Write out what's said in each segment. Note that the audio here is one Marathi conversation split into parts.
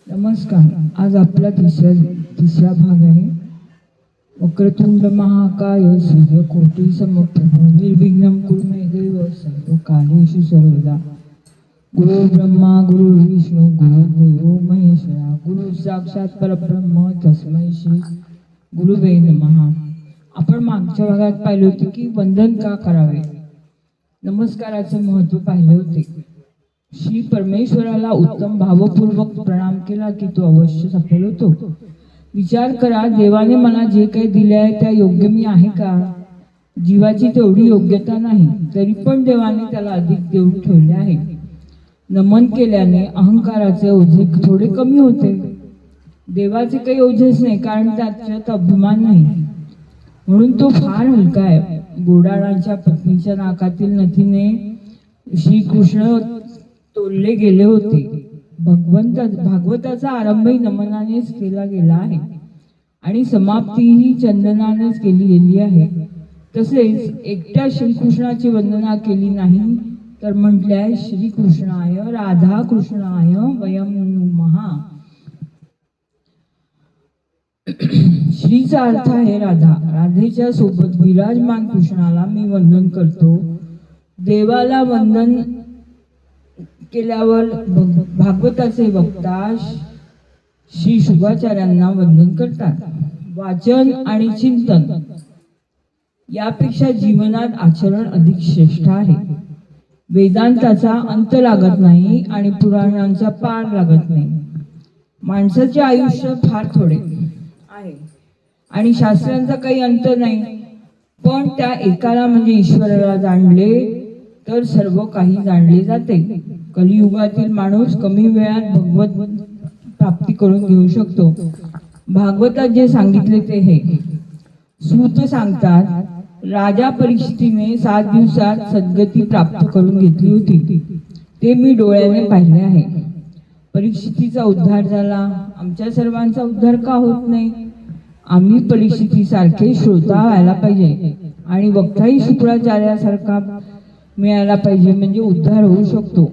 नमस्कार. आज आपला तिसरा भाग आहे. वक्रतुंड महाकाय सूर्यकोटी समप्रभ निर्विघ्नं कुरु मे देव सर्वकार्येषु सर्वदा. गुरु ब्रह्मा गुरु विष्णू गुरुदेव महेश्वरा गुरु साक्षात परब्रह्म तस्मै श्री गुरुवे नमः. आपण मागच्या भागात पाहिले होते की वंदन का करावे, नमस्काराचे महत्त्व पाहिले होते. श्री परमेश्वराला उत्तम भावपूर्वक प्रणाम केला की तो अवश्य सफल होतो. विचार करा, देवाने मला जे काही दिले आहे त्या योग्य मी आहे का? जीवाची तेवढी योग्यता नाही, तरी पण देवाने त्याला अधिक देऊन ठेवले आहे. नमन केल्याने अहंकाराचे ओझे थोडे कमी होते. देवाचे काही ओझेच नाही, कारण त्याच्यात अभिमान नाही, म्हणून तो फार हलका आहे. गोडाणाच्या पत्नीच्या नाकातील नथीने श्रीकृष्ण तोडले गेले होते. भागवताचा आरंभही नमनानेच केला गेला आहे आणि समाप्तीही चंदनानेच केली गेली आहे. तसेच एकट्या श्रीकृष्णाची वंदना केली नाही, तर म्हटले आहे श्रीकृष्णाय राधा कृष्णाय वयं नुमः. श्रीचा अर्थ आहे राधा. राधेच्या सोबत विराजमान कृष्णाला मी वंदन करतो. देवाला वंदन केल्यावर भागवताचे वक्ता श्री शुभाचार्यांना वंदन करतात. वाचन आणि चिंतन यापेक्षा जीवनात आचरण अधिक श्रेष्ठ आहे. वेदांताचा अंत लागत नाही आणि पुराणांचा पार लागत नाही. माणसाचे आयुष्य फार थोडे आहे आणि शास्त्रांचा काही अंत नाही, पण त्या एकाला म्हणजे ईश्वराला जाणले तर सर्व काही जाणले जाते. कलियुगातील माणूस कमी वेळात भगवत प्राप्ती करून घेऊ शकतो. भागवतात जे सांगितले ते हे. सूत सांगतात, राजा परीक्षितीने 7 दिवसात सद्गती प्राप्त करून घेतली होती. ते मी डोळ्याने पाहिले आहे. परीक्षितीचा उद्धार झाला. आमच्या सर्वांचा उद्धार का होत नाही? आम्ही परीक्षितीसारखे श्रोता व्हायला पाहिजे आणि वक्ताही शुक्राचार्यासारखा मिळायला पाहिजे, म्हणजे उद्धार होऊ शकतो.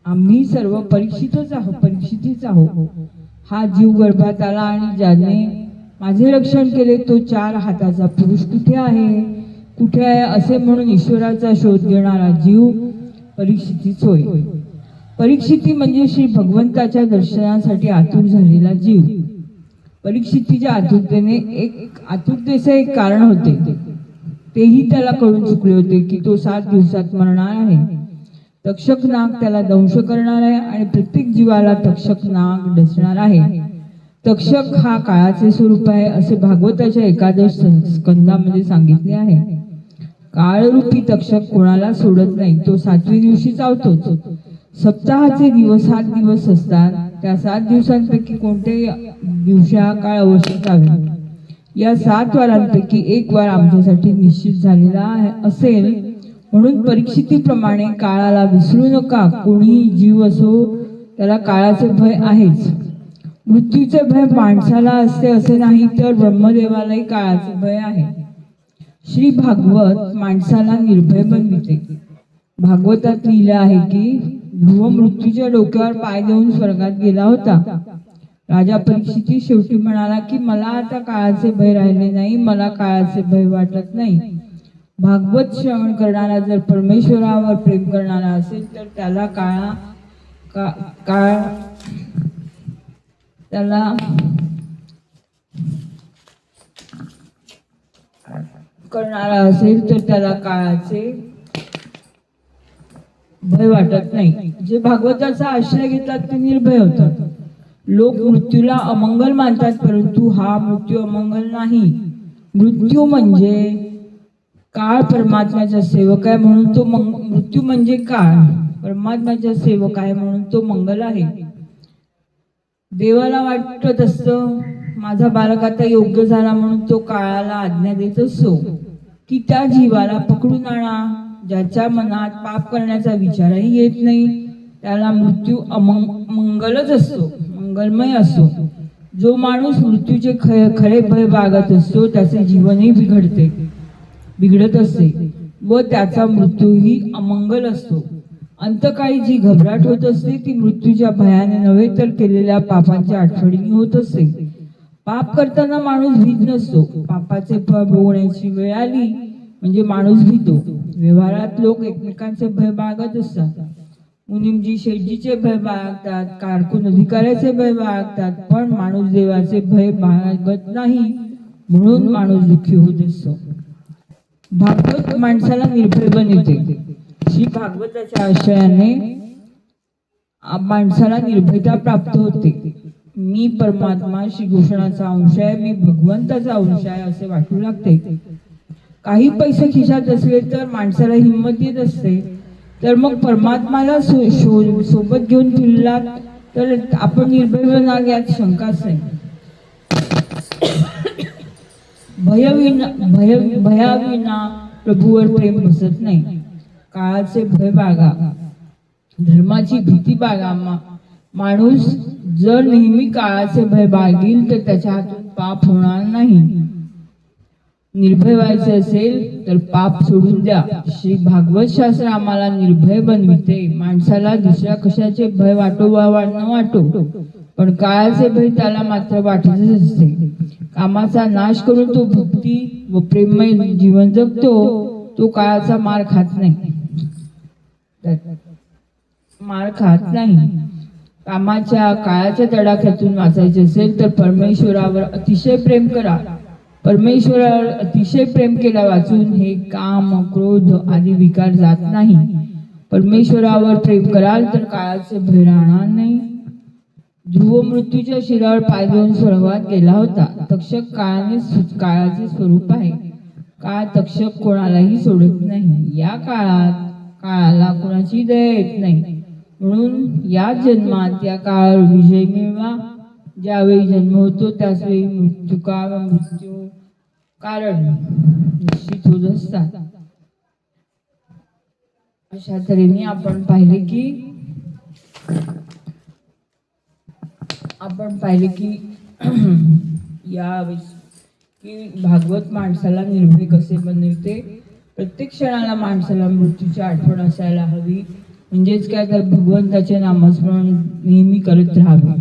आम्ही सर्व परीक्षितीच आहोत. हा जीव गर्भात आला आणि ज्याने माझे रक्षण केले तो 4 हाताचा पुरुष कुठे आहे असे म्हणून ईश्वराचा शोध घेणारा जीव परीक्षितीच होय. परीक्षिती म्हणजे श्री भगवंताच्या दर्शनासाठी आतुर झालेला जीव. परीक्षितीच्या आतुरतेचे एक कारण होते. तेही त्याला कळून चुकले होते की तो 7 दिवसात मरणार आहे. तक्षक नाग त्याला दंश करणार आहे आणि प्रत्येक जीवाला तक्षक नाग डसणार आहे. तक्षक हा काळाचे स्वरूप आहे असे भागवताच्या 11 स्कंदामध्ये सांगितले आहे. काळरूपी तक्षक कोणाला सोडत नाही. तो 7व्या दिवशी चावतोच. सप्ताहाचे दिवस 7 दिवस असतात. त्या 7 दिवसांपैकी कोणत्याही दिवशी हा काळ अवश्य चावेल. या 7 वारांपैकी एक वार आमच्यासाठी निश्चित झालेला असेल, म्हणून परीक्षितीप्रमाणे काळाला विसरू नका. कोणीही जीव असो त्याला काळाचे भय आहेच. मृत्यूचे भय माणसाला असते असे नाही, तर ब्रह्मदेवालाही काळाचे भय आहे. श्री भागवत माणसाला निर्भय बनविते. भागवतात लिहिले आहे की ध्रुव मृत्यूच्या डोक्यावर पाय देऊन स्वर्गात गेला होता. राजा परीक्षिती शेवटी म्हणाला की मला आता काळाचे भय राहिले नाही, मला काळाचे भय वाटत नाही. भागवत श्रवण करणारा जर परमेश्वरावर प्रेम करणारा असेल तर त्याला त्याला काळाचे भय वाटत नाही. जे भागवताचा आश्रय घेतात ते निर्भय होतात. लोक मृत्यूला अमंगल मानतात, परंतु हा मृत्यू अमंगल नाही. मृत्यू म्हणजे काळ परमात्म्याचा सेवक आहे म्हणून तो मृत्यू म्हणजे काळ परमात्म्याचा सेवक आहे म्हणून तो मंगल आहे. देवाला वाटत असतं माझा बालक आता योग्य झाला म्हणून तो काळाला आज्ञा देत असतो की त्या जीवाला पकडून आणा. ज्याच्या मनात पाप करण्याचा विचारही येत नाही त्याला मृत्यू मंगलच असतो, मंगलमय असतो. जो माणूस मृत्यूचे खरे भय बाळगत असतो त्याचे जीवनही बिघडत असते व त्याचा मृत्यूही अमंगल असतो. अंतकाळी जी घबराट होत असते ती मृत्यूच्या भयाने नव्हे तर केलेल्या पापांच्या आठवणीने होत असते. पाप करताना माणूस भीत नसतो. पापाचे फळ भोगण्याची वेळ आली म्हणजे माणूस भीतो. व्यवहारात लोक एकमेकांचे भय बाळगत असतात. मुनिमजी शेठजीचे भय बाळगतात, कारकून अधिकाऱ्याचे भय बाळगतात, पण माणूस देवाचे भय बाळगत नाही, म्हणून माणूस दुःखी होत असतो. भागवत माणसाला निर्भय बनवते. श्री भागवताच्या आश्रयाने माणसाला निर्भयता प्राप्त होते. मी परमात्मा श्री कृष्णाचा अंश आहे, मी भगवंताचा अंश आहे असे वाटू लागते. काही पैसे खिशात असले तर माणसाला हिंमत येत असते. तर मग परमात्माला सोबत घेऊन फिरला तर आपण निर्भय बनाल यात शंकाच नाही. भयाविना प्रभूवर प्रेम बसत नाही. काळाचे भय बाळगा, धर्माची भीती बाळगा. माणूस जर नेहमी काळाचे भय बाळगील तर त्याच्या हातून पाप होणार नाही. निर्भय व्हायचे असेल तर पाप सोडून द्या. श्री भागवत शास्त्र आम्हाला निर्भय बनविते. माणसाला दुसऱ्या कशाचे भय वाटो वा न वाटो, पण काळाचे भय त्याला मात्र वाटतच असते. कामाचा नाश करून तो भक्ती व प्रेममय जीवन जगतो. तो काळाचा मार खात नाही. काळाच्या तडाख्यातून वाचायचे असेल तर परमेश्वरावर अतिशय प्रेम करा. परमेश्वरावर अतिशय प्रेम केला वाचून हे काम क्रोध आदी विकार जात नाही. परमेश्वरावर प्रेम कराल तर काळाचे भय राहणार नाही. ध्रुव मृत्यूच्या शिरावर पाय देऊन स्वर्गात गेला होता. तक्षक काळाचे स्वरूप आहे. काळ तक्षक कोणालाही सोडत नाही. या काळाला कोणाची दया येत नाही. म्हणून या जन्मात या काळावर विजय मिळवा. ज्यावेळी जन्म होतो त्याच वेळी मृत्यू कारण निश्चित होत असतात. अशा तऱ्हेने आपण पाहिले की भागवत माणसाला निर्भय कसे बनवते. प्रत्येक क्षणाला माणसाला मृत्यूची आठवण असायला हवी. म्हणजेच काय तर भगवंताचे नामस्मरण नेहमी करत राहावे.